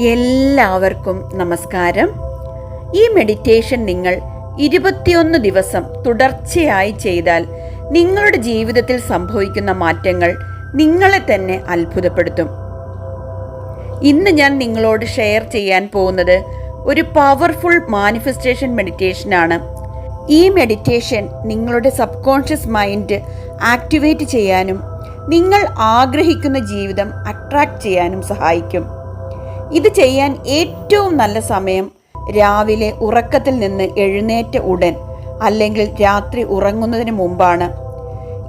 എല്ലാവർക്കും നമസ്കാരം. ഈ മെഡിറ്റേഷൻ നിങ്ങൾ 21 ദിവസം തുടർച്ചയായി ചെയ്താൽ നിങ്ങളുടെ ജീവിതത്തിൽ സംഭവിക്കുന്ന മാറ്റങ്ങൾ നിങ്ങളെ തന്നെ അത്ഭുതപ്പെടുത്തും. ഇന്ന് ഞാൻ നിങ്ങളോട് ഷെയർ ചെയ്യാൻ പോകുന്നത് ഒരു പവർഫുൾ മാനിഫെസ്റ്റേഷൻ മെഡിറ്റേഷനാണ്. ഈ മെഡിറ്റേഷൻ നിങ്ങളുടെ സബ് കോൺഷ്യസ് മൈൻഡ് ആക്ടിവേറ്റ് ചെയ്യാനും നിങ്ങൾ ആഗ്രഹിക്കുന്ന ജീവിതം അട്രാക്റ്റ് ചെയ്യാനും സഹായിക്കും. ഇത് ചെയ്യാൻ ഏറ്റവും നല്ല സമയം രാവിലെ ഉറക്കത്തിൽ നിന്ന് എഴുന്നേറ്റ ഉടൻ അല്ലെങ്കിൽ രാത്രി ഉറങ്ങുന്നതിന് മുമ്പാണ്.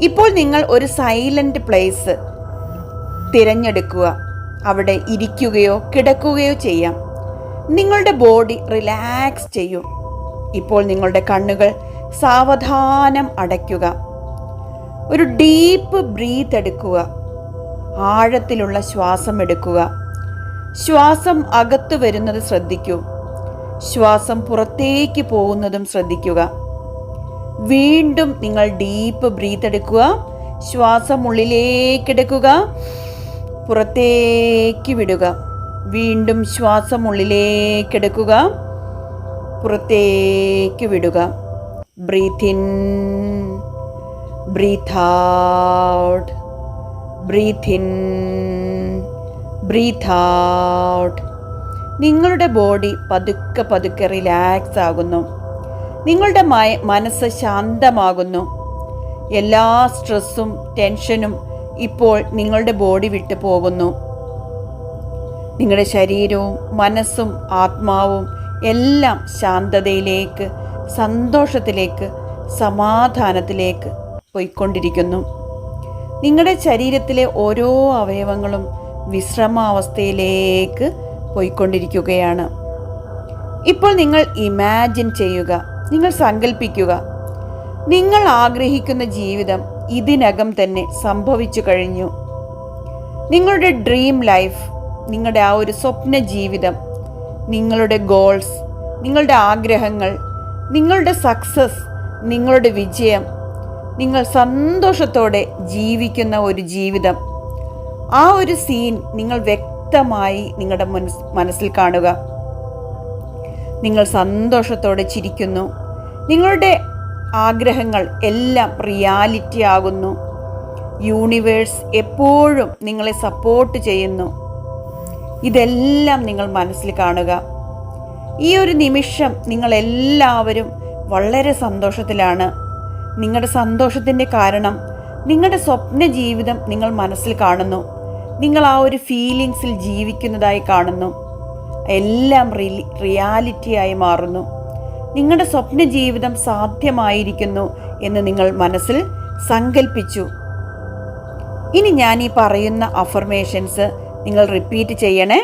ഇപ്പോൾ നിങ്ങൾ ഒരു സൈലന്റ് പ്ലേസ് തിരഞ്ഞെടുക്കുക. അവിടെ ഇരിക്കുകയോ കിടക്കുകയോ ചെയ്യാം. നിങ്ങളുടെ ബോഡി റിലാക്സ് ചെയ്യൂ. ഇപ്പോൾ നിങ്ങളുടെ കണ്ണുകൾ സാവധാനം അടയ്ക്കുക. ഒരു ഡീപ്പ് ബ്രീത്ത് എടുക്കുക. ആഴത്തിലുള്ള ശ്വാസം എടുക്കുക. ശ്വാസം അകത്തു വരുന്നത് ശ്രദ്ധിക്കൂ. ശ്വാസം പുറത്തേക്ക് പോകുന്നതും ശ്രദ്ധിക്കുക. വീണ്ടും നിങ്ങൾ ഡീപ്പ് ബ്രീത്ത് എടുക്കുക. ശ്വാസം ഉള്ളിലേക്കെടുക്കുക, പുറത്തേക്ക് വിടുക. വീണ്ടും ശ്വാസം ഉള്ളിലേക്കെടുക്കുക, പുറത്തേക്ക് വിടുക. Breathe in, breathe out, breathe in, breathe out. നിങ്ങളുടെ ബോഡി പതുക്കെ പതുക്കെ റിലാക്സ് ആകുന്നു. നിങ്ങളുടെ മനസ്സ് ശാന്തമാകുന്നു. എല്ലാ സ്ട്രെസ്സും ടെൻഷനും ഇപ്പോൾ നിങ്ങളുടെ ബോഡി വിട്ടു പോകുന്നു. നിങ്ങളുടെ ശരീരവും മനസ്സും ആത്മാവും എല്ലാം ശാന്തതയിലേക്ക്, സന്തോഷത്തിലേക്ക്, സമാധാനത്തിലേക്ക് പോയിക്കൊണ്ടിരിക്കുന്നു. നിങ്ങളുടെ ശരീരത്തിലെ ഓരോ അവയവങ്ങളും വിശ്രമാവസ്ഥയിലേക്ക് പോയിക്കൊണ്ടിരിക്കുകയാണ്. ഇപ്പോൾ നിങ്ങൾ ഇമാജിൻ ചെയ്യുക, നിങ്ങൾ സങ്കല്പിക്കുക, നിങ്ങൾ ആഗ്രഹിക്കുന്ന ജീവിതം ഇതിനകം തന്നെ സംഭവിച്ചു കഴിഞ്ഞു. നിങ്ങളുടെ ഡ്രീം ലൈഫ്, നിങ്ങളുടെ ആ ഒരു സ്വപ്ന ജീവിതം, നിങ്ങളുടെ ഗോൾസ്, നിങ്ങളുടെ ആഗ്രഹങ്ങൾ, നിങ്ങളുടെ സക്സസ്, നിങ്ങളുടെ വിജയം, നിങ്ങൾ സന്തോഷത്തോടെ ജീവിക്കുന്ന ഒരു ജീവിതം, ആ ഒരു സീൻ നിങ്ങൾ വ്യക്തമായി നിങ്ങളുടെ മനസ്സിൽ കാണുക. നിങ്ങൾ സന്തോഷത്തോടെ ചിരിക്കുന്നു. നിങ്ങളുടെ ആഗ്രഹങ്ങൾ എല്ലാം റിയാലിറ്റി ആകുന്നു. യൂണിവേഴ്സ് എപ്പോഴും നിങ്ങളെ സപ്പോർട്ട് ചെയ്യുന്നു. ഇതെല്ലാം നിങ്ങൾ മനസ്സിൽ കാണുക. ഈ ഒരു നിമിഷം നിങ്ങളെല്ലാവരും വളരെ സന്തോഷത്തിലാണ്. നിങ്ങളുടെ സന്തോഷത്തിൻ്റെ കാരണം നിങ്ങളുടെ സ്വപ്ന ജീവിതം നിങ്ങൾ മനസ്സിൽ കാണുന്നു. നിങ്ങൾ ആ ഒരു ഫീലിങ്സിൽ ജീവിക്കുന്നതായി കാണുന്നു. എല്ലാം റിയാലിറ്റിയായി മാറുന്നു. നിങ്ങളുടെ സ്വപ്ന ജീവിതം സാധ്യമായിരിക്കുന്നു എന്ന് നിങ്ങൾ മനസ്സിൽ സങ്കല്പിച്ചു. ഇനി ഞാൻ ഈ പറയുന്ന അഫർമേഷൻസ് നിങ്ങൾ റിപ്പീറ്റ് ചെയ്യണേ.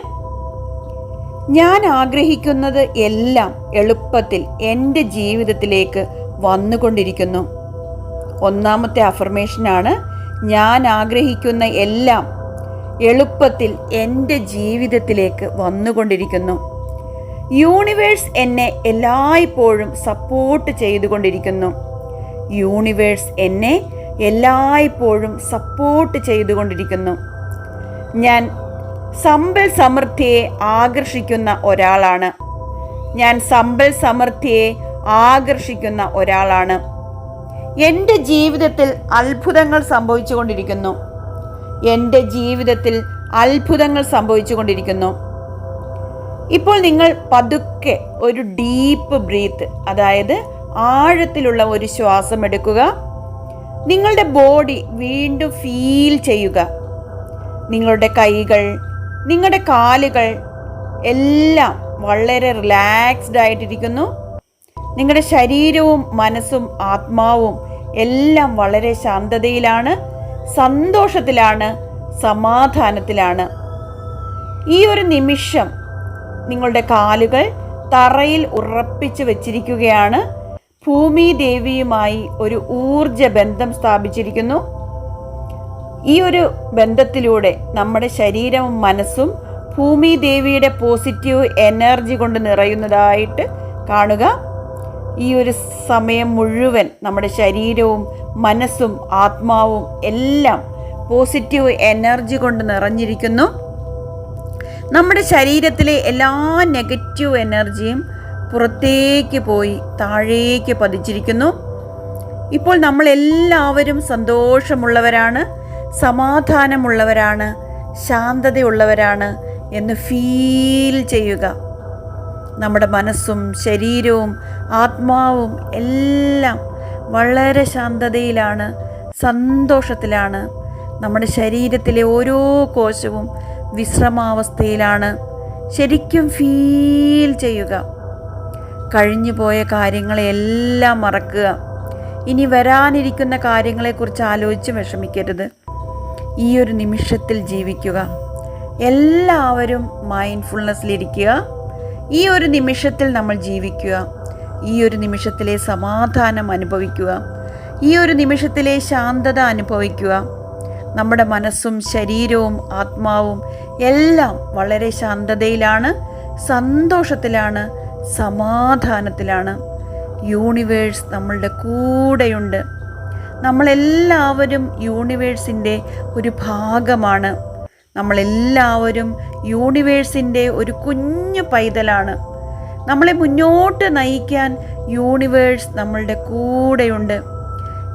ഞാൻ ആഗ്രഹിക്കുന്നത് എല്ലാം എളുപ്പത്തിൽ എൻ്റെ ജീവിതത്തിലേക്ക് വന്നുകൊണ്ടിരിക്കുന്നു. ഒന്നാമത്തെ അഫർമേഷനാണ്, ഞാൻ ആഗ്രഹിക്കുന്ന എല്ലാം എളുപ്പത്തിൽ എൻ്റെ ജീവിതത്തിലേക്ക് വന്നുകൊണ്ടിരിക്കുന്നു. യൂണിവേഴ്സ് എന്നെ എല്ലായ്പ്പോഴും സപ്പോർട്ട് ചെയ്തുകൊണ്ടിരിക്കുന്നു. യൂണിവേഴ്സ് എന്നെ എല്ലായ്പ്പോഴും സപ്പോർട്ട് ചെയ്തുകൊണ്ടിരിക്കുന്നു. ഞാൻ സമ്പൽ സമൃദ്ധിയെ ആകർഷിക്കുന്ന ഒരാളാണ്. ഞാൻ സമ്പൽ സമൃദ്ധിയെ ആകർഷിക്കുന്ന ഒരാളാണ്. എൻ്റെ ജീവിതത്തിൽ അത്ഭുതങ്ങൾ സംഭവിച്ചുകൊണ്ടിരിക്കുന്നു. എൻ്റെ ജീവിതത്തിൽ അത്ഭുതങ്ങൾ സംഭവിച്ചുകൊണ്ടിരിക്കുന്നു. ഇപ്പോൾ നിങ്ങൾ പതുക്കെ ഒരു ഡീപ്പ് ബ്രീത്ത്, അതായത് ആഴത്തിലുള്ള ഒരു ശ്വാസം എടുക്കുക. നിങ്ങളുടെ ബോഡി വീണ്ടും ഫീൽ ചെയ്യുക. നിങ്ങളുടെ കൈകൾ, നിങ്ങളുടെ കാലുകൾ എല്ലാം വളരെ റിലാക്സ്ഡ് ആയിട്ടിരിക്കുന്നു. നിങ്ങളുടെ ശരീരവും മനസ്സും ആത്മാവും എല്ലാം വളരെ ശാന്തതയിലാണ്, സന്തോഷത്തിലാണ്, സമാധാനത്തിലാണ്. ഈ ഒരു നിമിഷം നിങ്ങളുടെ കാലുകൾ തറയിൽ ഉറപ്പിച്ച് വെച്ചിരിക്കുകയാണ്. ഭൂമി ദേവിയുമായി ഒരു ഊർജ ബന്ധം സ്ഥാപിച്ചിരിക്കുന്നു. ഈ ഒരു ബന്ധത്തിലൂടെ നമ്മുടെ ശരീരവും മനസ്സും ഭൂമി ദേവിയുടെ പോസിറ്റീവ് എനർജി കൊണ്ട് നിറയുന്നതായിട്ട് കാണുക. ഈ ഒരു സമയം മുഴുവൻ നമ്മുടെ ശരീരവും മനസ്സും ആത്മാവും എല്ലാം പോസിറ്റീവ് എനർജി കൊണ്ട് നിറഞ്ഞിരിക്കുന്നു. നമ്മുടെ ശരീരത്തിലെ എല്ലാ നെഗറ്റീവ് എനർജിയും പുറത്തേക്ക് പോയി താഴേക്ക് പതിച്ചിരിക്കുന്നു. ഇപ്പോൾ നമ്മളെല്ലാവരും സന്തോഷമുള്ളവരാണ്, സമാധാനമുള്ളവരാണ്, ശാന്തതയുള്ളവരാണ് എന്ന് ഫീൽ ചെയ്യുക. നമ്മുടെ മനസ്സും ശരീരവും ആത്മാവും എല്ലാം വളരെ ശാന്തതയിലാണ്, സന്തോഷത്തിലാണ്. നമ്മുടെ ശരീരത്തിലെ ഓരോ കോശവും വിശ്രമാവസ്ഥയിലാണ്. ശരിക്കും ഫീൽ ചെയ്യുക. കഴിഞ്ഞു പോയ കാര്യങ്ങളെല്ലാം മറക്കുക. ഇനി വരാനിരിക്കുന്ന കാര്യങ്ങളെക്കുറിച്ച് ആലോചിച്ച് വിഷമിക്കരുത്. ഈ ഒരു നിമിഷത്തിൽ ജീവിക്കുക. എല്ലാവരും മൈൻഡ്ഫുൾനെസ്സിലിരിക്കുക. ഈ ഒരു നിമിഷത്തിൽ നമ്മൾ ജീവിക്കുക. ഈ ഒരു നിമിഷത്തിലെ സമാധാനം അനുഭവിക്കുക. ഈ ഒരു നിമിഷത്തിലെ ശാന്തത അനുഭവിക്കുക. നമ്മുടെ മനസ്സും ശരീരവും ആത്മാവും എല്ലാം വളരെ ശാന്തതയിലാണ്, സന്തോഷത്തിലാണ്, സമാധാനത്തിലാണ്. യൂണിവേഴ്സ് നമ്മളുടെ കൂടെയുണ്ട്. നമ്മളെല്ലാവരും യൂണിവേഴ്സിൻ്റെ ഒരു ഭാഗമാണ്. നമ്മളെല്ലാവരും യൂണിവേഴ്സിൻ്റെ ഒരു കുഞ്ഞു പൈതലാണ്. നമ്മളെ മുന്നോട്ട് നയിക്കാൻ യൂണിവേഴ്സ് നമ്മളുടെ കൂടെയുണ്ട്.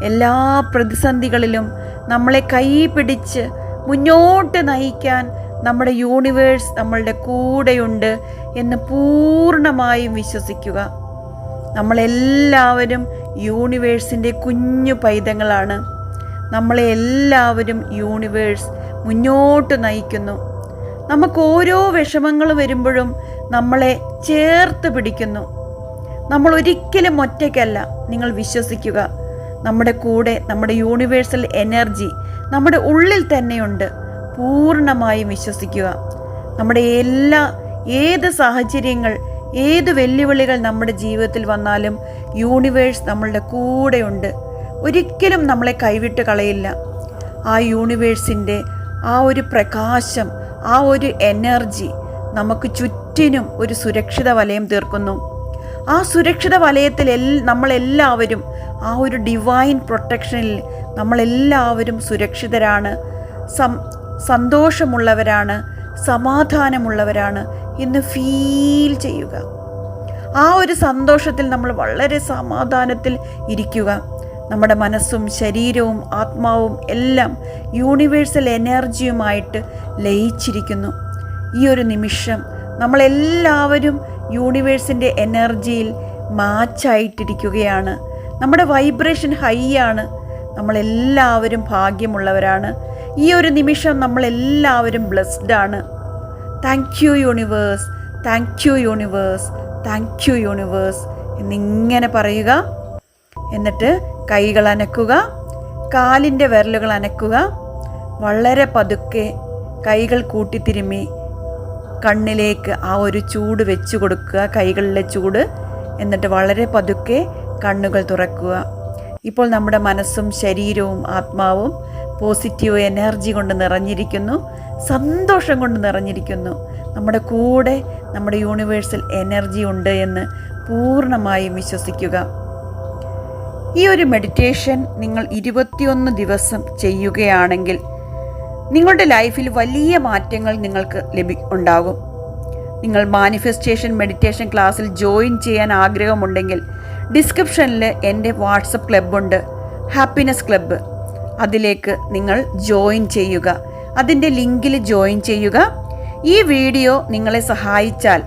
എല്ലാ പ്രതിസന്ധികളിലും നമ്മളെ കൈ പിടിച്ച് മുന്നോട്ട് നയിക്കാൻ നമ്മുടെ യൂണിവേഴ്സ് നമ്മളുടെ കൂടെയുണ്ട് എന്ന് പൂർണ്ണമായും വിശ്വസിക്കുക. നമ്മളെല്ലാവരും യൂണിവേഴ്സിൻ്റെ കുഞ്ഞു പൈതങ്ങളാണ്. നമ്മളെ എല്ലാവരും യൂണിവേഴ്സ് മുന്നോട്ട് നയിക്കുന്നു. നമുക്ക് ഓരോ വിഷമങ്ങൾ വരുമ്പോഴും നമ്മളെ ചേർത്ത് പിടിക്കുന്നു. നമ്മൾ ഒരിക്കലും ഒറ്റയ്ക്കല്ല. നിങ്ങൾ വിശ്വസിക്കുക. നമ്മുടെ കൂടെ നമ്മുടെ യൂണിവേഴ്സൽ എനർജി നമ്മുടെ ഉള്ളിൽ തന്നെയുണ്ട്. പൂർണ്ണമായും വിശ്വസിക്കുക. നമ്മുടെ ഏത് സാഹചര്യങ്ങൾ, ഏത് വെല്ലുവിളികൾ നമ്മുടെ ജീവിതത്തിൽ വന്നാലും യൂണിവേഴ്സ് നമ്മളുടെ കൂടെയുണ്ട്. ഒരിക്കലും നമ്മളെ കൈവിട്ട് കളയില്ല. ആ യൂണിവേഴ്സിൻ്റെ ആ ഒരു പ്രകാശം, ആ ഒരു എനർജി നമുക്ക് ചുറ്റിനും ഒരു സുരക്ഷിത വലയം തീർക്കുന്നു. ആ സുരക്ഷിത വലയത്തിൽ നമ്മളെല്ലാവരും ആ ഒരു ഡിവൈൻ പ്രൊട്ടക്ഷനിൽ നമ്മളെല്ലാവരും സുരക്ഷിതരാണ്, സന്തോഷമുള്ളവരാണ്, സമാധാനമുള്ളവരാണ് എന്ന് ഫീൽ ചെയ്യുക. ആ ഒരു സന്തോഷത്തിൽ നമ്മൾ വളരെ സമാധാനത്തിൽ ഇരിക്കുക. നമ്മുടെ മനസ്സും ശരീരവും ആത്മാവും എല്ലാം യൂണിവേഴ്സൽ എനർജിയുമായിട്ട് ലയിച്ചിരിക്കുന്നു. ഈ ഒരു നിമിഷം നമ്മളെല്ലാവരും യൂണിവേഴ്സിൻ്റെ എനർജിയിൽ മാച്ചായിട്ടിരിക്കുകയാണ്. നമ്മുടെ വൈബ്രേഷൻ ഹൈ ആണ്. നമ്മളെല്ലാവരും ഭാഗ്യമുള്ളവരാണ്. ഈ ഒരു നിമിഷം നമ്മളെല്ലാവരും ബ്ലെസ്ഡ് ആണ്. Thank you universe, thank you universe, thank you universe എന്നിങ്ങനെ പറയുക. എന്നിട്ട് കൈകൾ അനക്കുക, കാലിൻ്റെ വിരലുകൾ അനക്കുക. വളരെ പതുക്കെ കൈകൾ കൂട്ടിത്തിരുമ്മി കണ്ണിലേക്ക് ആ ഒരു ചൂട് വെച്ച് കൊടുക്കുക, കൈകളിലെ ചൂട്. എന്നിട്ട് വളരെ പതുക്കെ കണ്ണുകൾ തുറക്കുക. ഇപ്പോൾ നമ്മുടെ മനസ്സും ശരീരവും ആത്മാവും പോസിറ്റീവ് എനർജി കൊണ്ട് നിറഞ്ഞിരിക്കുന്നു, സന്തോഷം കൊണ്ട് നിറഞ്ഞിരിക്കുന്നു. നമ്മുടെ കൂടെ നമ്മുടെ യൂണിവേഴ്സൽ എനർജി ഉണ്ട് എന്ന് പൂർണ്ണമായും വിശ്വസിക്കുക. ഈ ഒരു മെഡിറ്റേഷൻ നിങ്ങൾ 21 ചെയ്യുകയാണെങ്കിൽ നിങ്ങളുടെ ലൈഫിൽ വലിയ മാറ്റങ്ങൾ നിങ്ങൾക്ക് ഉണ്ടാകും. നിങ്ങൾ മാനിഫെസ്റ്റേഷൻ മെഡിറ്റേഷൻ ക്ലാസ്സിൽ ജോയിൻ ചെയ്യാൻ ആഗ്രഹമുണ്ടെങ്കിൽ ഡിസ്ക്രിപ്ഷനിൽ എൻ്റെ വാട്സപ്പ് ക്ലബ്ബുണ്ട്, ഹാപ്പിനെസ് ക്ലബ്ബ്. അതിലേക്ക് നിങ്ങൾ ജോയിൻ ചെയ്യുക. അതിൻ്റെ ലിങ്കിൽ ജോയിൻ ചെയ്യുക. ഈ വീഡിയോ നിങ്ങളെ സഹായിച്ചാൽ,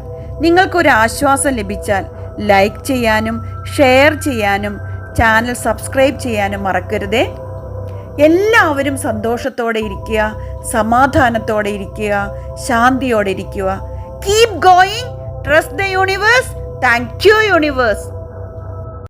നിങ്ങൾക്കൊരു ആശ്വാസം ലഭിച്ചാൽ ലൈക്ക് ചെയ്യാനും ഷെയർ ചെയ്യാനും ചാനൽ സബ്സ്ക്രൈബ് ചെയ്യാനും മറക്കരുതേ. എല്ലാവരും സന്തോഷത്തോടെ ഇരിക്കുക, സമാധാനത്തോടെ ഇരിക്കുക, ശാന്തിയോടെ ഇരിക്കുക. Keep going, trust the universe. Thank you universe.